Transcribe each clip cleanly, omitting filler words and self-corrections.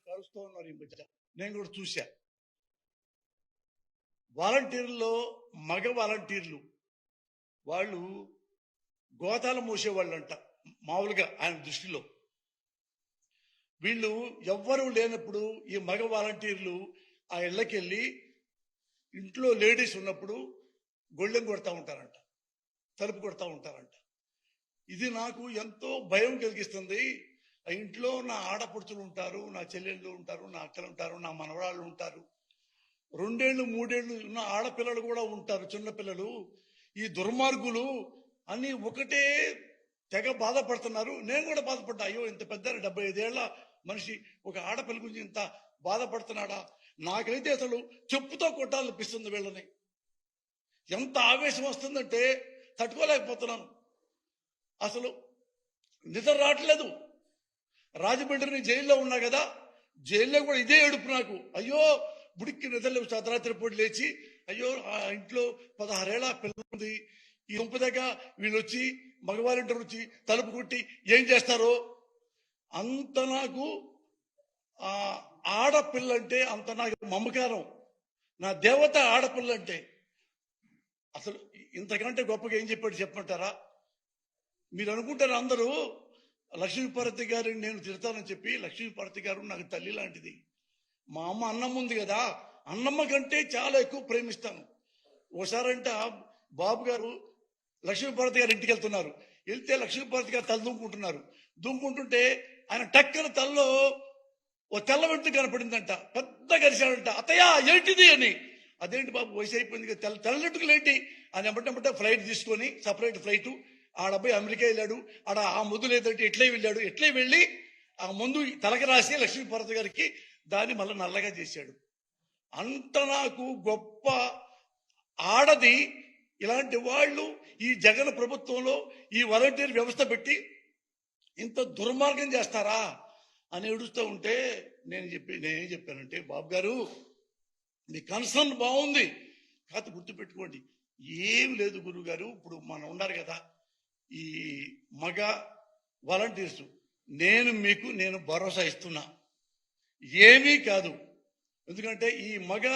కలుస్తూ ఉన్నారు ఈ మధ్య. నేను కూడా చూశా. వాలంటీర్లో మగ వాలంటీర్లు వాళ్ళు గోతాలు మోసేవాళ్ళంట. మామూలుగా ఆయన దృష్టిలో వీళ్ళు ఎవ్వరూ లేనప్పుడు ఈ మగ వాలంటీర్లు ఆ ఇళ్ళకెళ్ళి ఇంట్లో లేడీస్ ఉన్నప్పుడు గొళ్ళెం కొడతా ఉంటారంట, తలుపు కొడతా ఉంటారంట. ఇది నాకు ఎంతో భయం కలిగిస్తుంది. ఆ ఇంట్లో నా ఆడపడుచులు ఉంటారు, నా చెల్లెళ్ళు ఉంటారు, నా అక్కలు ఉంటారు, నా మనవరాళ్ళు ఉంటారు, 2 ఏళ్ళు 3 ఏళ్ళు ఉన్న ఆడపిల్లలు కూడా ఉంటారు, చిన్నపిల్లలు. ఈ దుర్మార్గులు అని ఒకటే తెగ బాధపడుతున్నారు. నేను కూడా బాధపడ్డా. అయ్యో, ఇంత పెద్ద 75 ఏళ్ల మనిషి ఒక ఆడపిల్ల గురించి ఇంత బాధపడుతున్నాడా? నాకైతే అసలు చెప్పుతో కొట్టాలనిపిస్తుంది వీళ్ళని. ఎంత ఆవేశం వస్తుందంటే తట్టుకోలేకపోతున్నాను. అసలు నిద్ర రావట్లేదు. రాజమండ్రిని జైల్లో ఉన్నా కదా, జైల్లో కూడా ఇదే ఏడుపు నాకు. అయ్యో, బుడికి నిద్రలేవు. అర్ధరాత్రి పూట లేచి అయ్యో, ఆ ఇంట్లో 16 ఏళ్ల పిల్ల ఉంది, ఈ గుంపు దగ్గర వీళ్ళు వచ్చి మగవారింటి వచ్చి తలుపు కొట్టి ఏం చేస్తారో అంత నాకు ఆ ఆడపిల్లంటే అంత నాకు మమకారం. నా దేవత ఆడపిల్లంటే. అసలు ఇంతకంటే గొప్పగా ఏం చెప్పాడు చెప్పమంటారా? మీరు అనుకుంటారు అందరూ లక్ష్మీపార్వతి గారిని నేను తిడతానని చెప్పి. లక్ష్మీపార్వతి గారు నాకు తల్లి లాంటిది. మా అమ్మ అన్నమ్మ ఉంది కదా, అన్నమ్మ కంటే చాలా ఎక్కువ ప్రేమిస్తాను. ఓసారంట బాబు గారు లక్ష్మీపార్వతి గారు ఇంటికి వెళ్తున్నారు. వెళ్తే లక్ష్మీపార్వతి గారు తల దుంకుంటున్నారు. దుంకుంటుంటే ఆయన టక్కన తలలో ఓ తెల్ల వెంట్రుక కనపడిందంట. పెద్ద గరిశాడంట. అత్తయ్య ఏంటిది అని. అదేంటి బాబు, వయసు అయిపోయింది కదా, తెల్లనెట్టుకలు ఏంటి అని ఎమ్మటెమ్మటే ఫ్లైట్ తీసుకొని, సపరేట్ ఫ్లైట్. ఆడబ్బాయి అమెరికా వెళ్ళాడు. ఆడ ఆ ముందు లేదంటే ఎట్లే వెళ్ళాడు. ఎట్లే వెళ్ళి ఆ ముందు తలకి రాసి లక్ష్మీపార్వతి గారికి దాన్ని మళ్ళీ నల్లగా చేశాడు. అంత నాకు గొప్ప ఆడది. ఇలాంటి వాళ్ళు ఈ జగన్ ప్రభుత్వంలో ఈ వాలంటీర్ వ్యవస్థ పెట్టి ఇంత దుర్మార్గం చేస్తారా అని ఏడుస్తూ ఉంటే నేనేం చెప్పానంటే, బాబు గారు మీ కన్సర్న్ బాగుంది, కాదు గుర్తుపెట్టుకోండి, ఏం లేదు గురువు గారు. ఇప్పుడు మనం ఉన్నారు కదా ఈ మగ వాలంటీర్స్, నేను భరోసా ఇస్తున్నా, ఏమీ కాదు. ఎందుకంటే ఈ మగ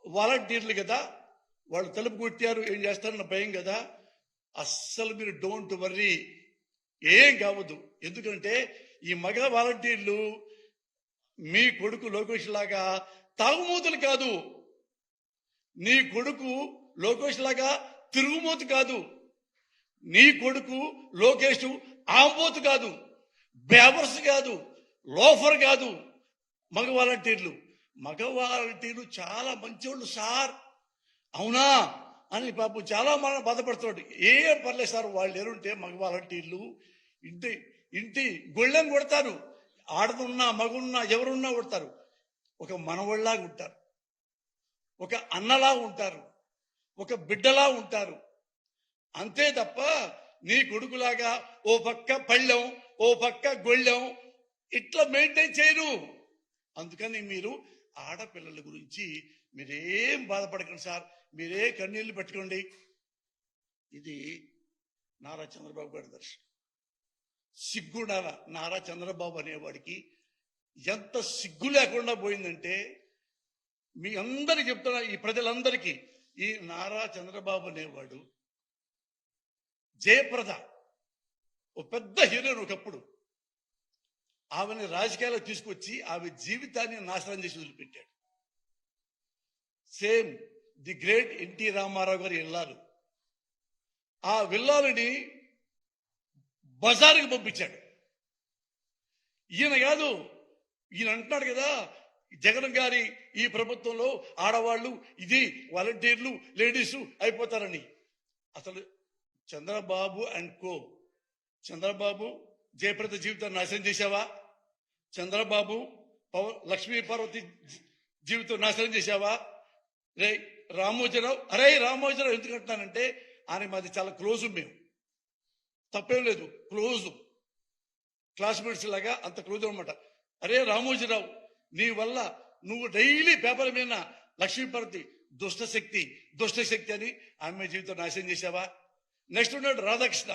వాలంటీర్లు కదా, వాళ్ళు తలుపు కొట్టారు ఏం చేస్తారన్న భయం కదా. అస్సలు మీరు డోంట్ వర్రీ, ఏం కావద్దు. ఎందుకంటే ఈ మగ వాలంటీర్లు మీ కొడుకు లోకేష్ లాగా తాగుమూతలు కాదు, నీ కొడుకు లోకేష్ లాగా తిరుగుమూతు కాదు, నీ కొడుకు లోకేష్ ఆంబోతు కాదు, బేవర్స్ కాదు, లోఫర్ కాదు. మగ వాలంటీర్లు చాలా మంచివాళ్ళు సార్. అవునా అని పాపం చాలా మనం బాధపడుతున్నాడు. ఏం పర్లేదు సార్, వాళ్ళు ఎరుంటే మగ వాలంటీర్లు ఇంటి గొళ్ళెం కొడతారు. ఆడదున్నా మగున్నా ఎవరున్నా కొడతారు. ఒక మనవళ్ళలాగా ఉంటారు, ఒక అన్నలా ఉంటారు, ఒక బిడ్డలా ఉంటారు. అంతే తప్ప నీ కొడుకులాగా ఓ పక్క పళ్ళెం ఓ పక్క గొళ్ళెం ఇట్లా మెయింటైన్ చేయరు. అందుకని మీరు ఆడపిల్లల గురించి మీరేం బాధపడకండి సార్, మీరే కన్నీళ్లు పెట్టుకోండి. ఇది నారా చంద్రబాబు గారి దర్శనం. సిగ్గుండాల నారా చంద్రబాబు అనేవాడికి ఎంత సిగ్గు లేకుండా పోయిందంటే, మీ అందరికి చెప్తున్నా, ఈ ప్రజలందరికీ, ఈ నారా చంద్రబాబు అనేవాడు జయప్రద ఓ పెద్ద హీరోయిన్ ఒకప్పుడు, ఆమెను రాజకీయాలకు తీసుకొచ్చి ఆమె జీవితాన్ని నాశనం చేసి వదిలిపెట్టాడు. Same the great NT Ramarao గారి ఇల్లాలు, ఆ విల్లాలని బజారుకి పంపించాడు. ఈయన కాదు, ఈయన అంటున్నాడు కదా జగన్ గారి ఈ ప్రభుత్వంలో ఆడవాళ్ళు ఇది వాలంటీర్లు లేడీసు అయిపోతారని. అసలు చంద్రబాబు అండ్ కో, చంద్రబాబు జయప్రద జీవితాన్ని నాశనం చేశావా? చంద్రబాబు లక్ష్మీ పార్వతి జీవితం నాశనం చేశావా? రే రామోజీరావు, రామోజీరావు ఎందుకంటున్నానంటే ఆయన మాది చాలా క్లోజ్, మేము తప్పేం లేదు, క్లోజ్ క్లాస్మేట్స్ లాగా అంత క్లోజ్ అనమాట. రామోజీరావు, నీ వల్ల నువ్వు డైలీ పేపర్ మీద లక్ష్మీపార్వతి దుష్టశక్తి అని ఆమె జీవితం నాశనం చేశావా? నెక్స్ట్ ఉన్నాడు రాధాకృష్ణ,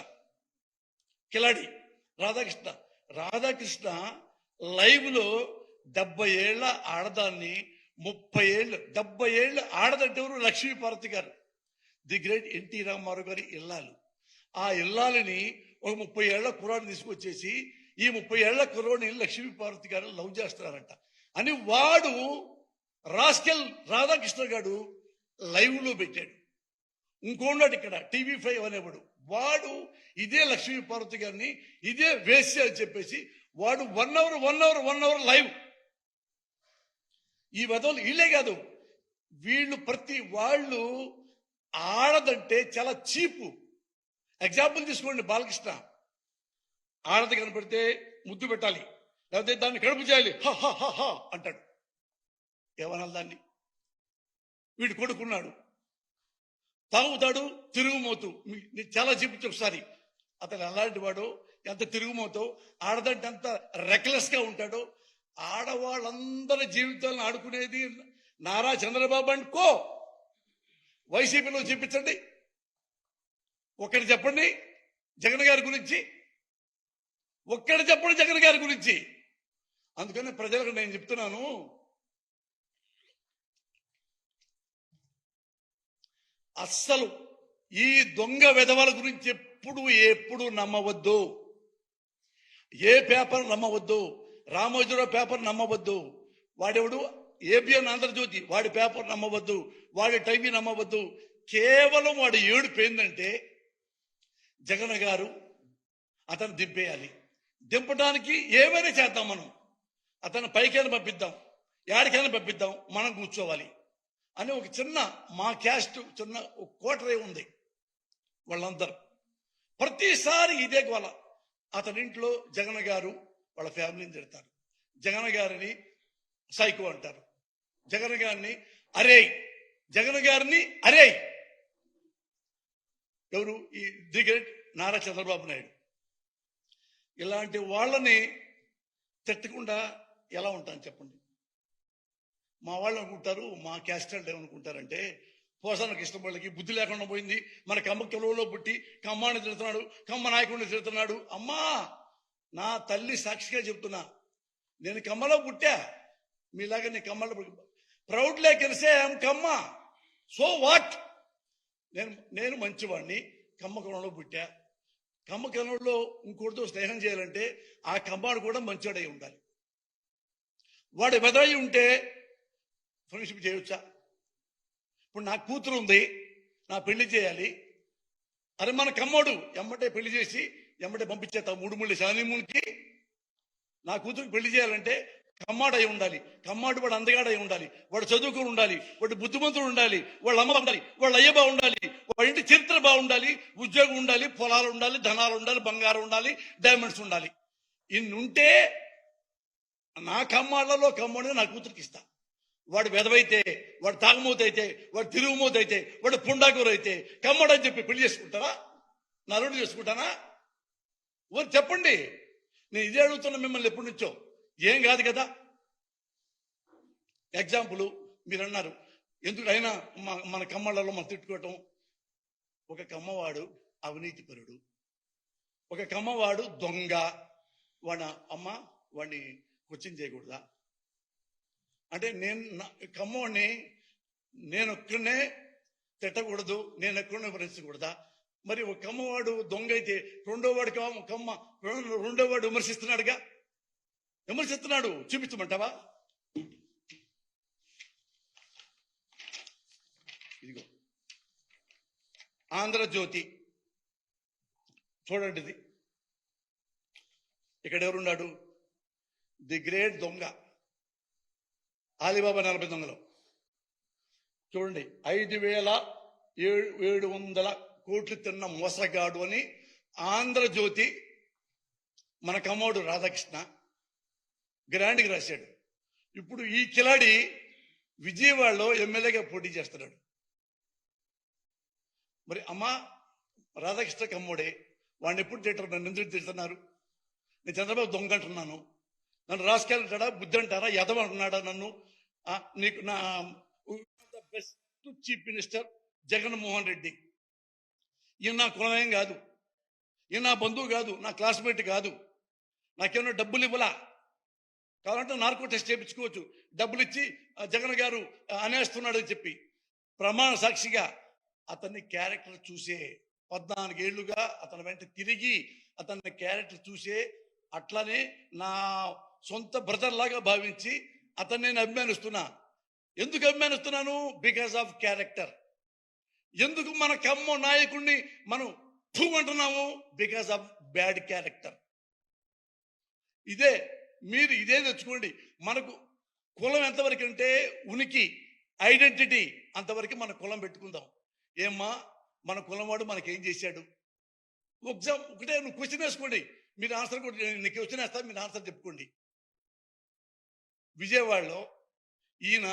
కిలాడి రాధాకృష్ణ లైవ్ లో 70 ఏళ్ల ఆడదాన్ని 30 ఏళ్ళు 70 ఏళ్ళు ఆడదంటే ఎవరు? లక్ష్మీపార్వతి గారు, ది గ్రేట్ ఎన్టీ రామారావు గారి ఇల్లాలు. ఆ ఇల్లాలని ఒక 30 ఏళ్ల కుర్రాడిని తీసుకొచ్చేసి ఈ 30 ఏళ్ల కుర్రోడిని లక్ష్మీపార్వతి గారు లవ్ చేస్తున్నారంట అని వాడు రాస్కెల్ రాధాకృష్ణ గారు లైవ్ లో పెట్టాడు. ఇంకోన్నాడు ఇక్కడ TV5 అనేవాడు, వాడు ఇదే లక్ష్మీపార్వతి గారిని ఇదే వేశ్య అని చెప్పేసి వాడు 1 అవర్ లైవ్. ఈ వదలు వీళ్ళే కాదు, వీళ్ళు ప్రతి వాళ్ళు ఆడదంటే చాలా చీపు. ఎగ్జాంపుల్ తీసుకోండి, బాలకృష్ణ ఆడది కనపడితే ముద్దు పెట్టాలి, లేకపోతే దాన్ని కడుపు చేయాలి, హ హ హ హ అంటాడు. ఏమనాలి దాన్ని? వీడు కొడుకున్నాడు, తాగుతాడు, తిరుగుమోతు. చాలా చూపించు ఒకసారి, అతను అలాంటి వాడు, ఎంత తిరుగుమోతో, ఆడదంటే ఎంత రెక్లెస్ గా ఉంటాడో. ఆడవాళ్ళందరి జీవితాలను ఆడుకునేది నారా చంద్రబాబు అండ్ కో. వైసీపీలో చూపించండి, ఒక్కటి చెప్పండి జగన్ గారి గురించి, ఒక్కటి చెప్పండి జగన్ గారి గురించి. అందుకని ప్రజలకు నేను చెప్తున్నాను, అస్సలు ఈ దొంగ వెధవల గురించి ఎప్పుడు నమ్మవద్దు. ఏ పేపర్ నమ్మవద్దు, రామోజీరావు పేపర్ నమ్మవద్దు, వాడెవడు ఏబిఎన్ ఆంధ్రజ్యోతి వాడి పేపర్ నమ్మవద్దు, వాడి టీవీ నమ్మవద్దు. కేవలం వాడు ఏడుపు ఏందంటే జగన్ గారు అతను దింపేయాలి, దింపడానికి ఏమైనా చేద్దాం, మనం అతను పైకైనా పంపిద్దాం, ఏడికైనా పంపిద్దాం, మనం కూర్చోవాలి అని ఒక చిన్న మా క్యాస్ట్ చిన్న కోటరే ఉంది. వాళ్ళందరూ ప్రతిసారి ఇదే గోల. అతని ఇంట్లో జగన్ గారు వాళ్ళ ఫ్యామిలీని తిడతారు, జగన్ గారిని సైకో అంటారు, జగన్ గారిని అరే, జగన్ గారిని అరే. ఎవరు? ఈ ది గ్రేట్ నారా చంద్రబాబు నాయుడు. ఇలాంటి వాళ్ళని తిట్టకుండా ఎలా ఉంటాను చెప్పండి? మా వాళ్ళు అనుకుంటారు, మా క్యాస్ట్ అంటే ఏమనుకుంటారంటే, పోసాన కృష్ణపల్లికి బుద్ధి లేకుండా పోయింది, మన కమ్మ కిలోలో పుట్టి కమ్మాన్ని తిడుతున్నాడు, కమ్మ నాయకుడిని తిడుతున్నాడు. అమ్మా, నా తల్లి సాక్షిగా చెప్తున్నా, నేను కమ్మలో పుట్టా, మీలాగా నేను కమ్మలో ప్రౌడ్ లేకెరిసే కమ్మ. So what? నేను మంచివాడిని, కమ్మ కులంలో పుట్టా. కమ్మ కులంలో ఇంకోటితో స్నేహం చేయాలంటే ఆ కమ్మాడు కూడా మంచివాడై ఉండాలి. వాడు వెదయి ఉంటే ఫ్రెండ్షిప్ చేయొచ్చా? ఇప్పుడు నా కూతురు ఉంది, నా పెళ్లి చేయాలి, అరే మన కమ్మోడు ఎమ్మటే పెళ్లి చేసి ఎమ్మటే పంపించేస్తాం 3 మూడు శానిమూన్కి. నా కూతురికి పెళ్లి చేయాలంటే కమ్మాడై ఉండాలి, కమ్మాడు వాడు అందగాడై ఉండాలి, వాడు చదువుకుని ఉండాలి, వాడు బుద్ధిమంతుడు ఉండాలి, వాళ్ళ అమ్మ ఉండాలి, వాళ్ళ అయ్య బాగుండాలి, వాళ్ళ ఇంటి చరిత్ర బాగుండాలి, ఉద్యోగం ఉండాలి, పొలాలు ఉండాలి, ధనాలు ఉండాలి, బంగారం ఉండాలి, డైమండ్స్ ఉండాలి. ఇన్ని ఉంటే నా కమ్మాళ్లలో కమ్మోడిని నా కూతురికి ఇస్తా. వాడు వెదవైతే, వాడు తాగుమూత అయితే, వాడు తిరుగుమూత అయితే, వాడు పుండాకూర అయితే కమ్మడని చెప్పి పెళ్లి చేసుకుంటారా? నా అల్లుడు చేసుకుంటానా? ఊరు చెప్పండి. నేను ఇదే అడుగుతున్నా మిమ్మల్ని ఎప్పటి నుంచో. ఏం కాదు కదా. ఎగ్జాంపుల్ మీరు అన్నారు, ఎందుకు అయినా మన కమ్మళ్ళలో మనం తిట్టుకోవటం. ఒక కమ్మవాడు అవినీతిపరుడు, ఒక కమ్మవాడు దొంగ, వాడి అమ్మ వాడిని క్వశ్చన్ చేయకూడదా? అంటే నేను కమ్మవాడిని నేను ఒక్కడనే తిట్టకూడదు, నేను ఎక్కడనే విమర్శించకూడదా? మరి ఒక కమ్మవాడు దొంగ అయితే రెండో వాడు విమర్శిస్తున్నాడుగా, విమర్శిస్తున్నాడు, చూపించమంటావా? ఇదిగో ఆంధ్రజ్యోతి చూడండి, ఇది ఇక్కడ ఎవరున్నాడు? ది గ్రేట్ దొంగ అలీబాబా 40 దొంగలు. చూడండి, 5,700 కోట్లు తిన్న మోసగాడు అని ఆంధ్రజ్యోతి మన కమ్మోడు రాధాకృష్ణ గ్రాండ్కి రాశాడు. ఇప్పుడు ఈ కిలాడి విజయవాడలో ఎమ్మెల్యేగా పోటీ చేస్తున్నాడు. మరి అమ్మ రాధాకృష్ణ కమ్మోడే, వాడిని ఎప్పుడు తింటారు? నన్ను ఎందుకు తిడుతున్నారు? నేను చంద్రబాబు దొంగ అంటున్నాను, నన్ను రాసుకెళ్తాడా, బుద్ధి అంటారా, యదవ అంటున్నాడా నన్ను? నీకు నా best chief minister Jaganmohan Reddy. ఈయన నా కులమేం కాదు, ఈయన నా బంధువు కాదు, నా క్లాస్మేట్ కాదు, నాకేమన్నా డబ్బులు ఇవ్వలా. కావాలంటే నార్కో టెస్ట్ చేయించుకోవచ్చు, డబ్బులు ఇచ్చి జగన్ గారు అనేస్తున్నాడని చెప్పి. ప్రమాణ సాక్షిగా అతన్ని క్యారెక్టర్ చూసే 14 ఏళ్లుగా అతని వెంట తిరిగి అతని క్యారెక్టర్ చూసే, అట్లానే నా సొంత బ్రదర్ లాగా భావించి అతన్ని నేను అభిమానిస్తున్నా. ఎందుకు అభిమానిస్తున్నాను? Because of character. ఎందుకు మన కమ్మ నాయకుడిని మనం అంటున్నాము? Because of bad character. మీరు ఇదే తెచ్చుకోండి. మనకు కులం ఎంతవరకు అంటే ఉనికి, ఐడెంటిటీ అంతవరకు మన కులం పెట్టుకుందాం. ఏమ్మా మన కులం వాడు మనకేం చేశాడు? ఒకటే నువ్వు క్వశ్చన్ వేసుకోండి, మీరు ఆన్సర్ కూడా నీకు క్వశ్చన్ వేస్తా, మీరు ఆన్సర్ చెప్పుకోండి. విజయవాడలో ఈయన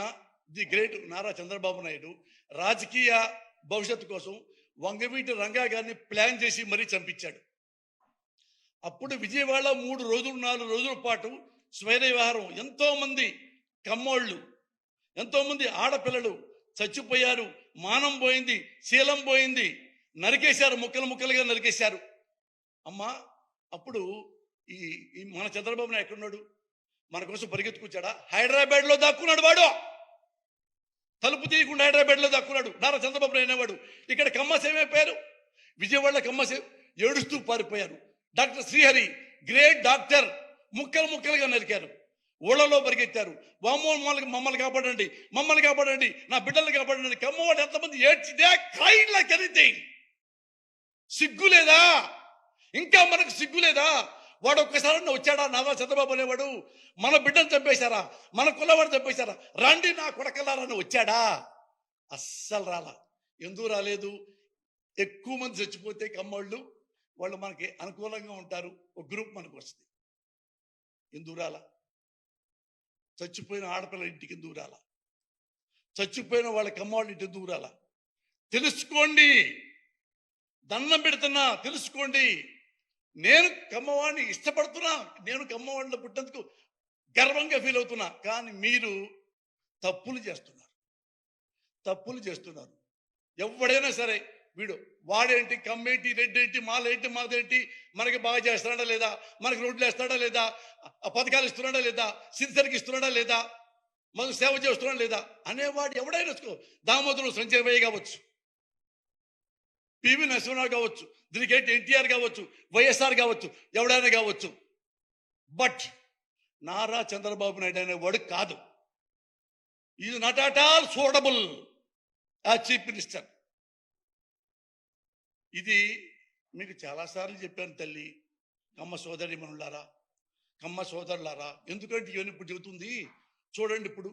ది గ్రేట్ నారా చంద్రబాబు నాయుడు రాజకీయ భవిష్యత్తు కోసం వంగవీటి రంగా గారిని ప్లాన్ చేసి మరీ చంపించాడు. అప్పుడు విజయవాడ 3 రోజులు 4 రోజుల పాటు స్వైర విహారం, ఎంతో మంది కమ్మోళ్ళు, ఎంతో మంది ఆడపిల్లలు చచ్చిపోయారు, మానం పోయింది, శీలం పోయింది, నరికేశారు, ముక్కలు ముక్కలుగా నరికేశారు. అమ్మా అప్పుడు ఈ మన చంద్రబాబు నాయుడు ఎక్కడున్నాడు? మన కోసం పరిగెత్తుకొచ్చాడా? హైదరాబాద్ లో దాక్కున్నాడు వాడు. తలుపు తీయకుండా హైదరాబాద్ లో దాక్కున్నాడు నారా చంద్రబాబు నాయుడు అనేవాడు. ఇక్కడ కమ్మస్ ఏమైపోయారు? విజయవాడలో కమ్మస్ ఏడుస్తూ పారిపోయారు. డాక్టర్ శ్రీహరి గ్రేట్ డాక్టర్, ముక్కలు ముక్కలుగా నరికారు, ఊళ్ళలో పరిగెత్తారు. మమ్మల్ని కాపాడండి, మమ్మల్ని కాపాడండి, నా బిడ్డల్ని కాపాడండి. కమ్మవాడు ఎంతమంది ఏడ్చిదే క్రైడ్ లైక్ ఎనీథింగ్. సిగ్గు లేదా? ఇంకా మనకు సిగ్గు లేదా? వాడు ఒక్కసారి వచ్చాడా? నారా చంద్రబాబు అనేవాడు మన బిడ్డను చంపేశారా, మన కులవాడు చంపేశారా, రండి నా కొడకలారని వచ్చాడా? అస్సలు రాలా. ఎందుకు రాలేదు? ఎక్కువ మంది చచ్చిపోతే కమ్మోళ్ళు వాళ్ళు మనకి అనుకూలంగా ఉంటారు, ఒక గ్రూప్ మనకు వస్తుంది. ఎందుకు రాలా? చచ్చిపోయిన ఆడపిల్ల ఇంటికి ఎందుకు రాలా? చచ్చిపోయిన వాళ్ళ కమ్మవాళ్ళ ఇంటికి ఎందుకు రాలా? తెలుసుకోండి, దండం పెడుతున్నా, తెలుసుకోండి. నేను కమ్మవాడిని ఇష్టపడుతున్నా, నేను కమ్మవాడిలో పుట్టేందుకు గర్వంగా ఫీల్ అవుతున్నా. కానీ మీరు తప్పులు చేస్తున్నారు. ఎవడైనా సరే వాడేంటి, కమ్మేంటి, రెడ్డేంటి, మాలేంటి, మాదేంటి, మనకి బాగా చేస్తున్నాడా లేదా, మనకి రోడ్లు వేస్తాడా లేదా, పథకాలు ఇస్తున్నాడా లేదా, సిన్సర్కి ఇస్తున్నాడా లేదా, మనకు సేవ చేస్తున్నాడా లేదా అనేవాడు ఎవడైనా దామోదరం సంజయ్ కావచ్చు, పివి నరసింహరావు కావచ్చు, దీనికి ఏంటి ఎన్టీఆర్ కావచ్చు, వైఎస్ఆర్ కావచ్చు, ఎవడైనా కావచ్చు. బట్ నారా చంద్రబాబు నాయుడు అనేవాడు కాదు. Is not at all suitable as chief minister. ఇది మీకు చాలాసార్లు చెప్పాను తల్లి, కమ్మ సోదరి మనులారా, కమ్మ సోదరులారా. ఎందుకంటే ఇవన్నీ ఇప్పుడు చెబుతుంది చూడండి. ఇప్పుడు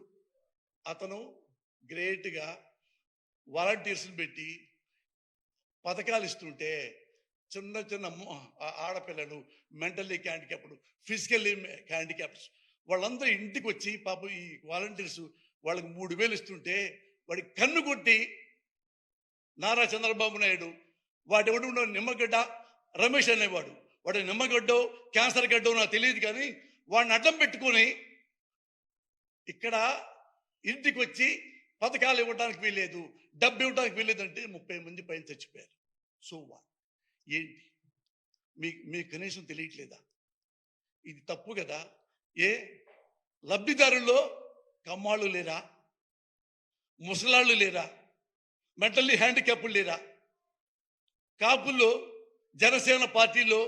అతను గ్రేట్గా వాలంటీర్స్ని పెట్టి పథకాలు ఇస్తుంటే చిన్న చిన్న ఆడపిల్లలు, మెంటల్లీ హ్యాండిక్యాప్డ్, ఫిజికల్లీ హ్యాండిక్యాప్డ్స్ వాళ్ళందరూ ఇంటికి వచ్చి పాపం ఈ వాలంటీర్స్ వాళ్ళకి 3,000 ఇస్తుంటే వాడికి కన్ను కొట్టి నారా చంద్రబాబు నాయుడు వాడెవడు నిమ్మగడ్డ రమేష్ అనేవాడు, వాడు నిమ్మగడ్డో క్యాన్సర్ గడ్డో నాకు తెలియదు, కానీ వాడిని అడ్డం పెట్టుకొని ఇక్కడ ఇంటికి వచ్చి పథకాలు ఇవ్వడానికి వీల్లేదు, డబ్బు ఇవ్వడానికి వీల్లేదంటే 30 మంది పైన చచ్చిపోయారు. సో ఏంటి మీకు కనీసం తెలియట్లేదా? ఇది తప్పు కదా. లబ్ధిదారుల్లో కమ్మాళ్ళు లేరా, ముసలాళ్ళు లేరా, మెంటల్లీ హ్యాండిక్యాప్లు లేరా, కాపుల్లో జనసేన పార్టీలో